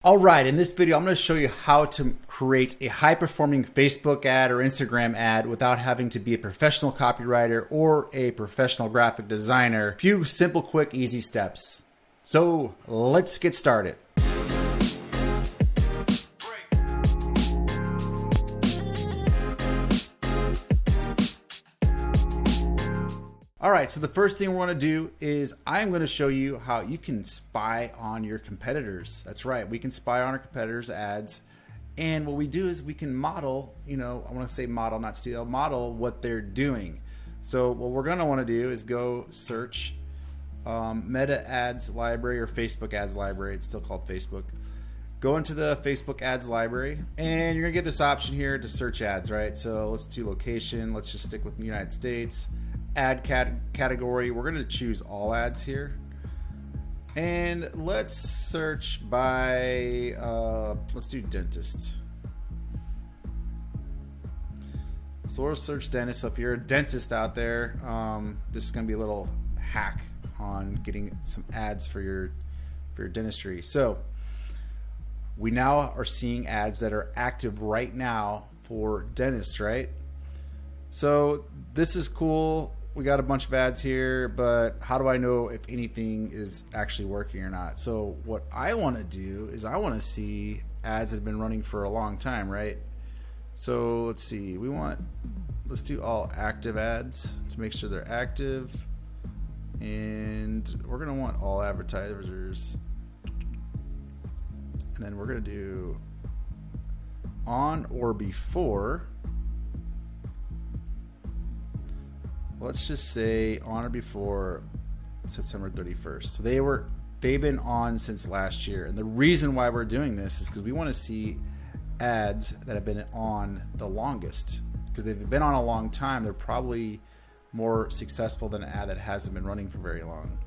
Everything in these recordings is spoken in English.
All right, in this video, I'm going to show you how to create a high-performing Facebook ad or Instagram ad without having to be a professional copywriter or a professional graphic designer. A few simple, quick, easy steps. So let's get started. All right, so the first thing we want to do is I'm going to show you how you can spy on your competitors. That's right, we can spy on our competitors' ads. And what we do is we can model, I want to say model, not steal, model what they're doing. So what we're going to want to do is go search Meta Ads Library or Facebook Ads Library. It's still called Facebook. Go into the Facebook Ads Library, and you're going to get this option here to search ads, right? So let's do location. Let's just stick with the United States. Ad category, we're going to choose all ads here, and let's search by let's do dentist. So we'll search dentist. So if you're a dentist out there, this is going to be a little hack on getting some ads for your dentistry. So we now are seeing ads that are active right now for dentists, right? So this is cool. We got a bunch of ads here, but how do I know if anything is actually working or not? So what I want to do is I want to see ads that have been running for a long time, right? So let's see, let's do all active ads to make sure they're active. And we're going to want all advertisers. And then we're going to do on or before. Let's just say on or before September 31st. So they've been on since last year. And the reason why we're doing this is because we want to see ads that have been on the longest. Because they've been on a long time, they're probably more successful than an ad that hasn't been running for very long.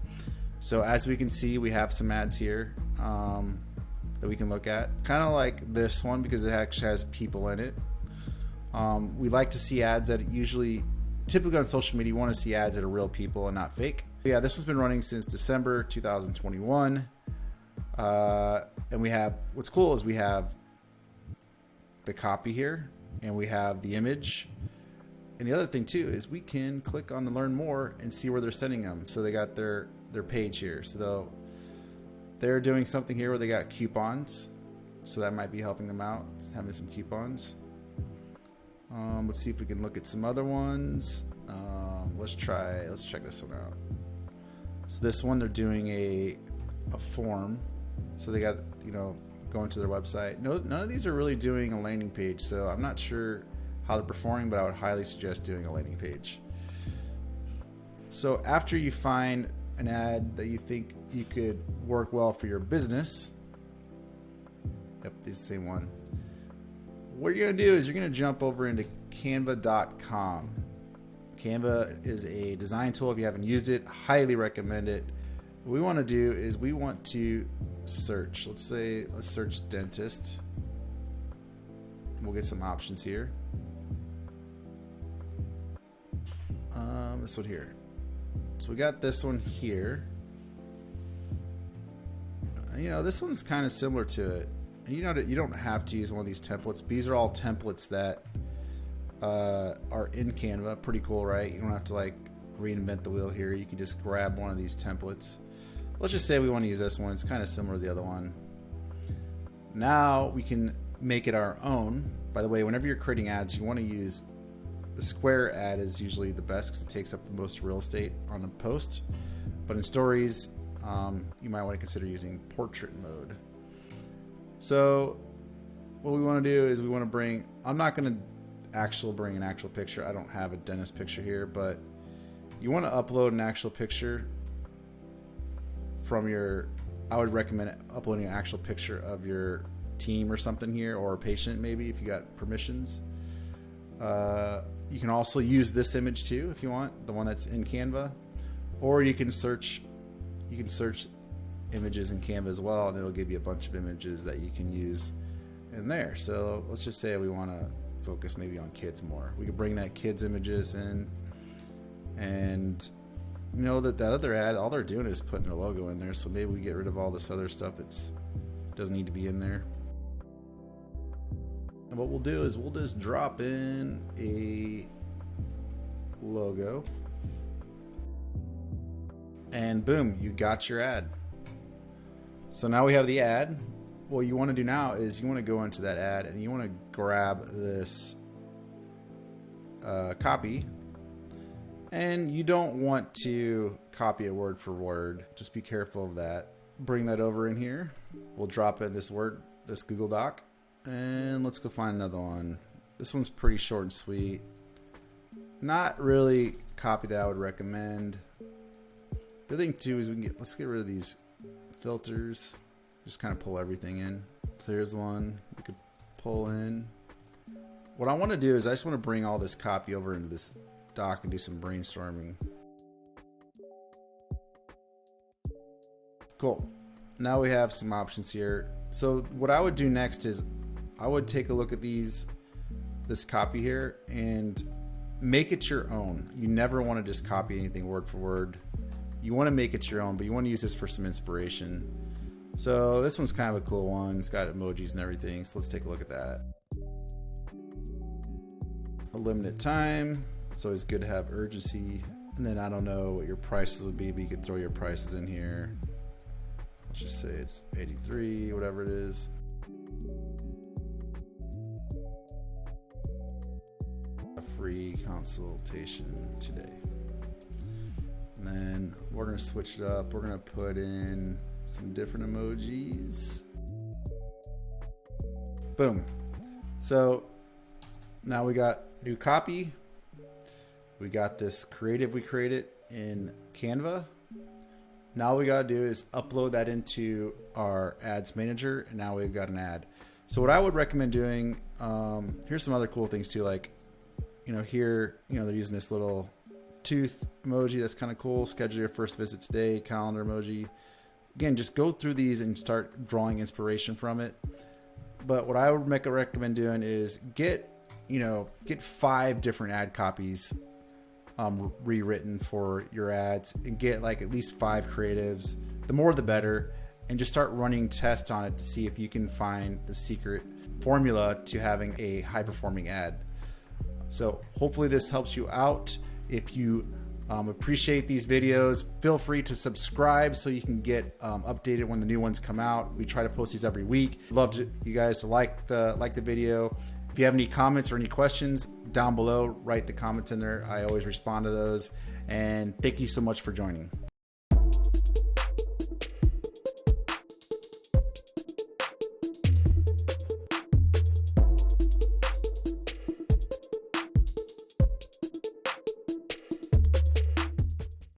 So as we can see, we have some ads here that we can look at. Kind of like this one because it actually has people in it. We like to see ads that typically on social media, you want to see ads that are real people and not fake. But yeah, this one's been running since December 2021. And what's cool is we have the copy here and we have the image. And the other thing too is we can click on the learn more and see where they're sending them. So they got their page here. So they're doing something here where they got coupons. So that might be helping them out, having some coupons. Let's see if we can look at some other ones. Let's check this one out. So this one, they're doing a form. So they got, going to their website. None of these are really doing a landing page. So I'm not sure how they're performing, but I would highly suggest doing a landing page. So after you find an ad that you think you could work well for your business. Yep, this is the same one. What you're going to do is you're going to jump over into canva.com. Canva is a design tool. If you haven't used it, highly recommend it. What we want to do is we want to search. Let's search dentist. We'll get some options here. This one here. So we got this one here. This one's kind of similar to it. And you don't have to use one of these templates. These are all templates that are in Canva. Pretty cool, right? You don't have to reinvent the wheel here. You can just grab one of these templates. Let's just say we want to use this one. It's kind of similar to the other one. Now we can make it our own. By the way, whenever you're creating ads, you want to use the square ad is usually the best because it takes up the most real estate on the post. But in stories, you might want to consider using portrait mode. So what we want to do is I'm not going to bring an actual picture. I don't have a dentist picture here, but you want to upload an actual picture I would recommend uploading an actual picture of your team or something here, or a patient maybe if you got permissions. You can also use this image too if you want, the one that's in Canva, or you can search images in Canva as well, and it'll give you a bunch of images that you can use in there. So let's just say we want to focus maybe on kids more. We could bring that kids images in, and that other ad, all they're doing is putting their logo in there. So maybe we get rid of all this other stuff that's Doesn't need to be in there. And what we'll do is we'll just drop in a logo. And boom, you got your ad. So now we have the ad. What you want to do now is you want to go into that ad and you want to grab this copy. And you don't want to copy it word for word. Just be careful of that. Bring that over in here. We'll drop in this Google Doc. And let's go find another one. This one's pretty short and sweet. Not really copy that I would recommend. The thing too is let's get rid of these filters. Just kind of pull everything in. So here's one we could pull in. What I want to do is I just want to bring all this copy over into this doc and do some brainstorming. Cool. Now we have some options here. So what I would do next is I would take a look at this copy here and make it your own. You never want to just copy anything word for word. You want to make it your own, but you want to use this for some inspiration. So this one's kind of a cool one. It's got emojis and everything. So let's take a look at that. A limited time. It's always good to have urgency. And then I don't know what your prices would be, but you could throw your prices in here. Let's just say it's 83, whatever it is. A free consultation today. And then we're going to switch it up. We're going to put in some different emojis. Boom. So now we got new copy. We got this creative we created in Canva. Now all we got to do is upload that into our ads manager, and now we've got an ad. So what I would recommend doing, here's some other cool things too, like, here, they're using this little tooth emoji. That's kind of cool. Schedule your first visit today, calendar emoji. Again, just go through these and start drawing inspiration from it. But what I would recommend doing is get 5 different ad copies rewritten for your ads, and get like at least 5 creatives. The more the better, and just start running tests on it to see if you can find the secret formula to having a high performing ad. So hopefully this helps you out. If you appreciate these videos, feel free to subscribe so you can get updated when the new ones come out. We try to post these every week. Love you guys to like the video. If you have any comments or any questions down below, write the comments in there. I always respond to those. And thank you so much for joining.